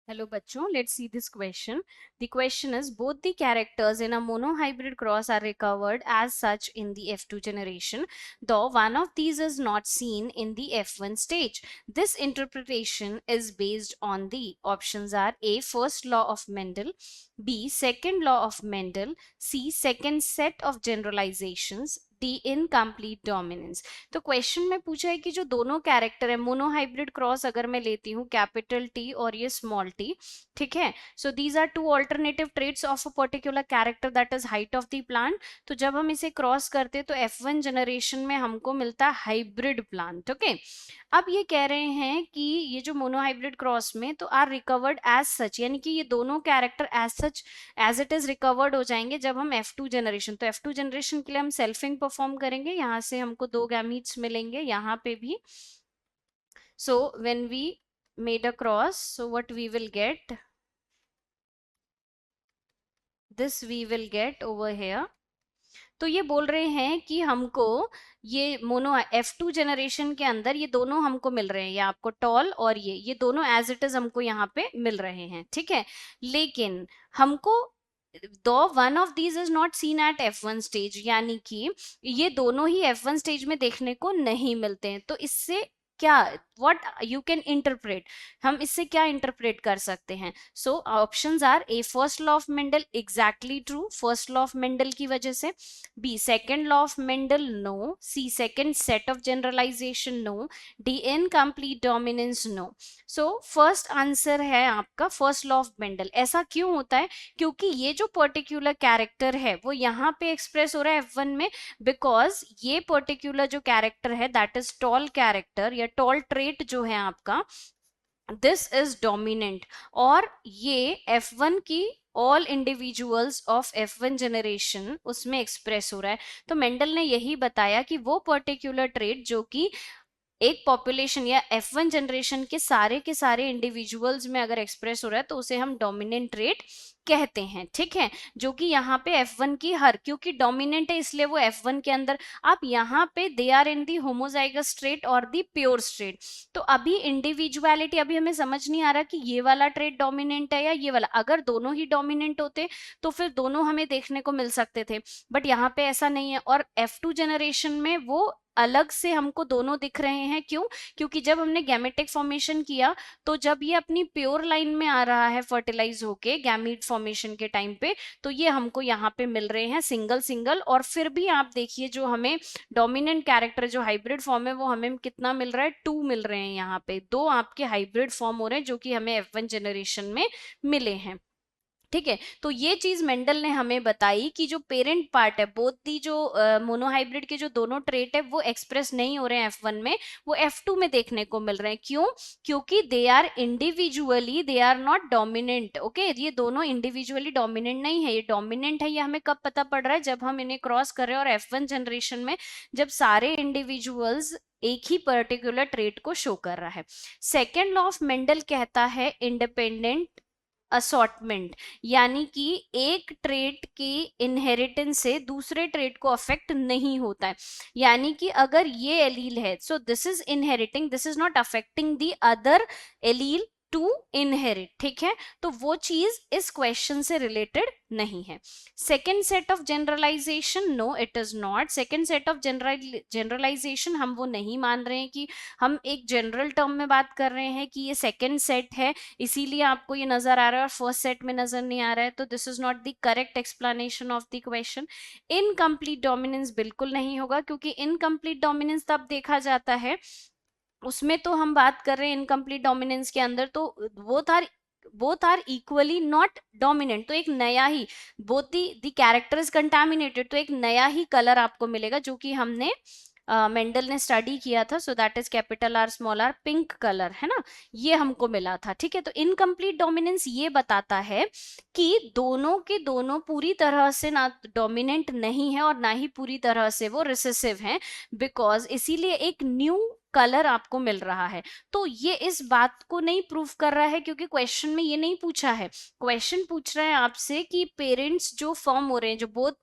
Hello bachcho, let's see this question. The question is both the characters in a monohybrid cross are recovered as such in the F2 generation, though one of these is not seen in the F1 stage. This interpretation is based on the options are A, first law of Mendel, B, second law of Mendel, C, second set of generalizations, D incomplete dominance. तो question में पूछा है कि जो दोनों character है monohybrid cross अगर मैं लेती हूँ कैपिटल टी और ये स्मॉल टी, ठीक है, so these are two alternative traits of a particular character that is height of the plant. तो जब हम इसे क्रॉस करते तो F1 जनरेशन में हमको मिलता है हाइब्रिड प्लांट। ओके, अब ये कह रहे हैं कि ये जो मोनोहाइब्रिड क्रॉस में तो आर रिकवर्ड एज सच, यानी कि ये दोनों character as such as it is recovered हो जाएंगे जब हम F2 जनरेशन, तो F2 जनरेशन के लिए हम सेल्फिंग परफॉर्म करेंगे, यहाँ से हमको दो गैमीट्स मिलेंगे यहाँ पे भी। So when we made a cross, so what we will get, this we will get over here. तो ये बोल रहे हैं कि हमको ये मोनो F2 जनरेशन के अंदर ये दोनों हमको मिल रहे हैं, ये आपको टॉल और ये दोनों एज इट इज हमको यहाँ पे मिल रहे हैं, ठीक है। लेकिन हमको दो one of these is not seen at F1 stage, यानी कि ये दोनों ही F1 स्टेज में देखने को नहीं मिलते हैं। तो इससे क्या, व्हाट यू कैन इंटरप्रेट, हम इससे क्या इंटरप्रेट कर सकते हैं। So options are A, first law of Mendel exactly true, first law of Mendel की वजह से, B, second law of Mendel no, C, second set of generalisation no, D, incomplete dominance no. So first answer है आपका first law of Mendel. ऐसा क्यों होता है, क्योंकि ये जो पर्टिकुलर कैरेक्टर है वो यहाँ पे एक्सप्रेस हो रहा है F1 में, बिकॉज ये पर्टिकुलर जो कैरेक्टर है दैट इज टॉल कैरेक्टर या टॉल ट्रेट जो है आपका, दिस इज डोमिनेंट, और ये F1 की all individuals of F1 generation उसमें एक्सप्रेस हो रहा है। तो मेंडल ने यही बताया कि वो पर्टिकुलर ट्रेट जो कि एक पॉपुलेशन या F1 जनरेशन के सारे इंडिविजुअल्स में अगर एक्सप्रेस हो रहा है तो उसे हम डोमिनेंट ट्रेट कहते हैं, ठीक है। जो कि यहाँ पे F1 की हर, क्योंकि डोमिनेंट है इसलिए वो F1 के अंदर, आप यहाँ पे they are in the homozygous trait और दी प्योर ट्रेट। तो अभी इंडिविजुअलिटी, अभी हमें समझ नहीं आ रहा कि ये वाला ट्रेट डोमिनेंट है या ये वाला, अगर दोनों ही डोमिनेंट होते तो फिर दोनों हमें देखने को मिल सकते थे, बट यहाँ पे ऐसा नहीं है। और F2 जनरेशन में वो अलग से हमको दोनों दिख रहे हैं, क्यों, क्योंकि जब हमने गैमेटिक फॉर्मेशन किया तो जब ये अपनी प्योर लाइन में आ रहा है फर्टिलाइज होके गैमीट फॉर्मेशन के टाइम पे, तो ये हमको यहाँ पे मिल रहे हैं सिंगल सिंगल। और फिर भी आप देखिए जो हमें डोमिनेंट कैरेक्टर जो हाइब्रिड फॉर्म है वो हमें कितना मिल रहा है, 2 मिल रहे हैं, यहाँ पे 2 आपके हाइब्रिड फॉर्म हो रहे हैं जो कि हमें F1 जनरेशन में मिले हैं, ठीक है। तो ये चीज मेंडल ने हमें बताई कि जो पेरेंट पार्ट है, बोथ दी जो मोनोहाइब्रिड के जो दोनों ट्रेट है वो एक्सप्रेस नहीं हो रहे हैं F1 में, वो F2 में देखने को मिल रहे हैं। क्यों, क्योंकि they are individually, they are not dominant. Okay, ये दोनों इंडिविजुअली डोमिनेंट नहीं है, ये डोमिनेंट है, ये हमें कब पता पड़ रहा है, जब हम इन्हें क्रॉस कर रहे हैं। और F1 जनरेशन में जब सारे इंडिविजुअल्स एक ही पर्टिकुलर ट्रेट को शो कर रहा है। सेकेंड लॉ ऑफ मेंडल कहता है इंडिपेंडेंट असॉर्टमेंट, यानी कि एक ट्रेट की इनहेरिटेंस से दूसरे ट्रेट को अफेक्ट नहीं होता है। यानी कि अगर ये एलील है, so this is inheriting, this is not affecting the other allele to inherit, ठीक है। तो वो चीज इस क्वेश्चन से रिलेटेड नहीं है। Second set of generalisation, no it is not. Second set of generalisation हम वो नहीं मान रहे हैं कि हम एक जनरल टर्म में बात कर रहे हैं कि ये सेकेंड सेट है इसीलिए आपको ये नजर आ रहा है और फर्स्ट सेट में नजर नहीं आ रहा है। तो this is not the correct explanation of the question. Incomplete dominance बिल्कुल नहीं होगा, क्योंकि इनकम्प्लीट डोमिनेंस तब देखा जाता है, उसमें तो हम बात कर रहे हैं इनकम्प्लीट डोमिनेंस के अंदर तो both are equally not dominant. तो एक नया ही, both the character is contaminated, तो एक नया ही कलर आपको मिलेगा जो कि हमने मेंडल ने स्टडी किया था। So that is capital R small R, pink colour है ना, ये हमको मिला था, ठीक है। तो इनकम्प्लीट डोमिनेंस ये बताता है कि दोनों के दोनों पूरी तरह से ना डोमिनेंट नहीं है और ना ही पूरी तरह से वो रिसेसिव हैं, बिकॉज इसीलिए एक न्यू कलर आपको मिल रहा है। तो ये इस बात को नहीं प्रूव कर रहा है, क्योंकि क्वेश्चन में ये नहीं पूछा है। क्वेश्चन पूछ रहा है आपसे कि पेरेंट्स जो फॉर्म हो रहे हैं,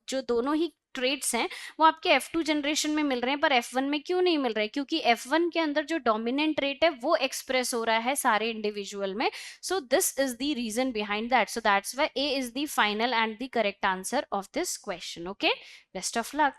जो दोनों ही ट्रेट्स हैं वो आपके F2 जनरेशन में मिल रहे हैं, पर F1 में क्यों नहीं मिल रहे? क्योंकि F1 के अंदर जो डोमिनेंट ट्रेट है वो एक्सप्रेस हो रहा है सारे इंडिविजुअल में. So this is the reason behind that. So that's why A is the final and the correct answer of this question. Okay, best of luck.